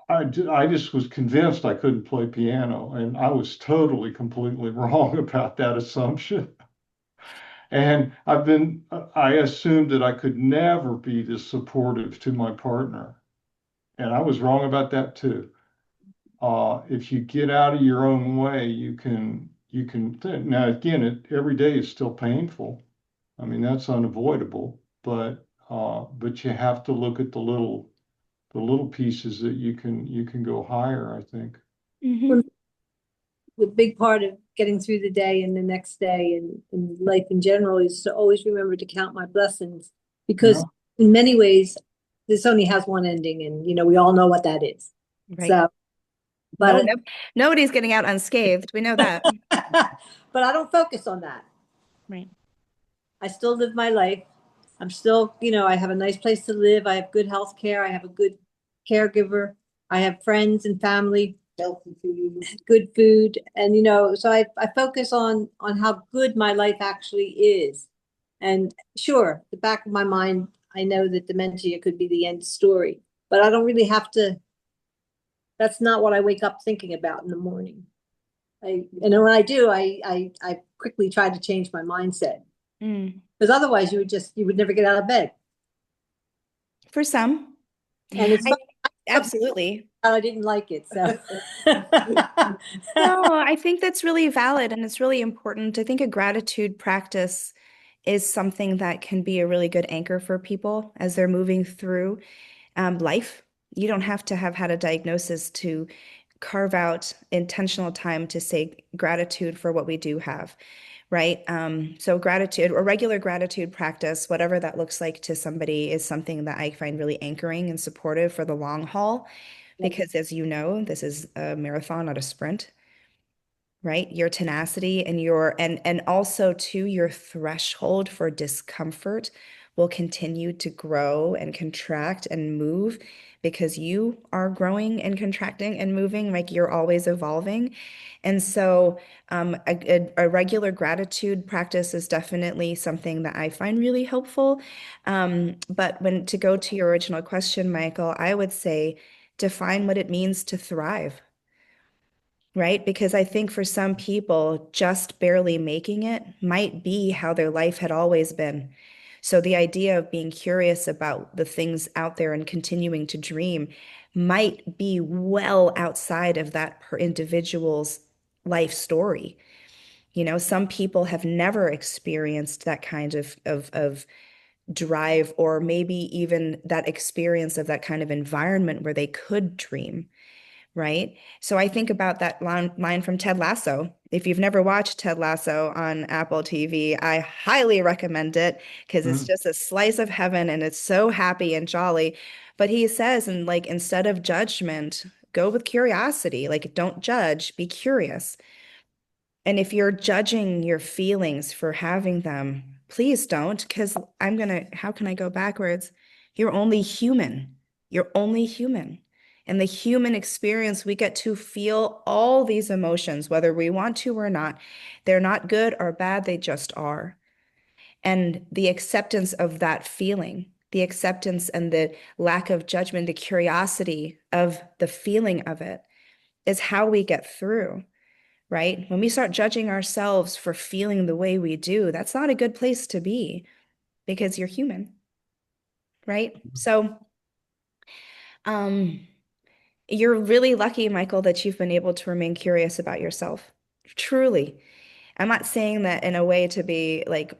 I just was convinced I couldn't play piano. And I was totally, completely wrong about that assumption. And I assumed that I could never be this supportive to my partner. And I was wrong about that too. If you get out of your own way, now again, every day is still painful. I mean, that's unavoidable, but you have to look at the little pieces that you can go higher, I think. Mhm. The big part of getting through the day and the next day and life in general is to always remember to count my blessings, because Yeah. in many ways, this only has one ending, and we all know what that is. Right. So, No, but nobody's getting out unscathed. We know that. but I don't focus on that. Right. I still live my life. I'm still, I have a nice place to live. I have good health care. I have a good caregiver. I have friends and family, healthy food, good food. And, so I focus on how good my life actually is. And sure, the back of my mind, I know that dementia could be the end story, but I don't really have to. That's not what I wake up thinking about in the morning. And when I do, I quickly try to change my mindset. Mm. Because otherwise you would never get out of bed. For some. And it's Absolutely. I didn't like it. So No, I think that's really valid and it's really important. I think a gratitude practice is something that can be a really good anchor for people as they're moving through life. You don't have to have had a diagnosis to carve out intentional time to say gratitude for what we do have, right? So gratitude or regular gratitude practice, whatever that looks like to somebody, is something that I find really anchoring and supportive for the long haul. Because as you know, this is a marathon, not a sprint, right? Your tenacity and and also too your threshold for discomfort will continue to grow and contract and move because you are growing and contracting and moving, like you're always evolving. And so a regular gratitude practice is definitely something that I find really helpful. But when to go to your original question, Michael, I would say define what it means to thrive, right? Because I think for some people, just barely making it might be how their life had always been. So the idea of being curious about the things out there and continuing to dream might be well outside of that per individual's life story. Some people have never experienced that kind of drive, or maybe even that experience of that kind of environment where they could dream, right? So I think about that line from Ted Lasso. If you've never watched Ted Lasso on Apple TV, I highly recommend it because it's Mm. just a slice of heaven and it's so happy and jolly. But he says, and like, instead of judgment, go with curiosity. Like, don't judge, be curious. And if you're judging your feelings for having them, please don't, because how can I go backwards? You're only human. You're only human. And the human experience, we get to feel all these emotions, whether we want to or not. They're not good or bad, they just are. And the acceptance of that feeling, the acceptance and the lack of judgment, the curiosity of the feeling of it is how we get through, right? When we start judging ourselves for feeling the way we do, that's not a good place to be because you're human, right? So, um, you're really lucky, Michael, that you've been able to remain curious about yourself. Truly. I'm not saying that in a way to be like,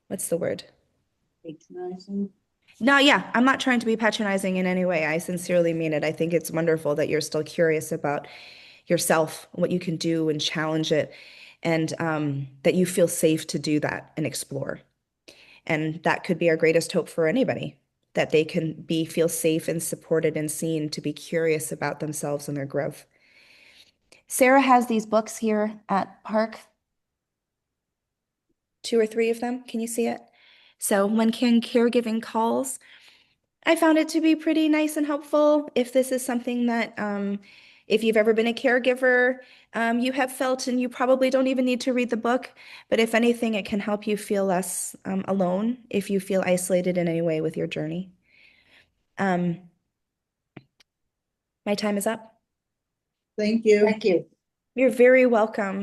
what's the word? Patronizing. No, yeah, I'm not trying to be patronizing in any way. I sincerely mean it. I think it's wonderful that you're still curious about yourself, what you can do and challenge it, and that you feel safe to do that and explore. And that could be our greatest hope for anybody, that they can feel safe and supported and seen to be curious about themselves and their growth. Sarah has these books here at Park. 2 or 3 of them. Can you see it? So when caregiving calls, I found it to be pretty nice and helpful. If this is something that, if you've ever been a caregiver, you have felt, and you probably don't even need to read the book, but if anything, it can help you feel less alone if you feel isolated in any way with your journey. My time is up. Thank you. Thank you. You're very welcome.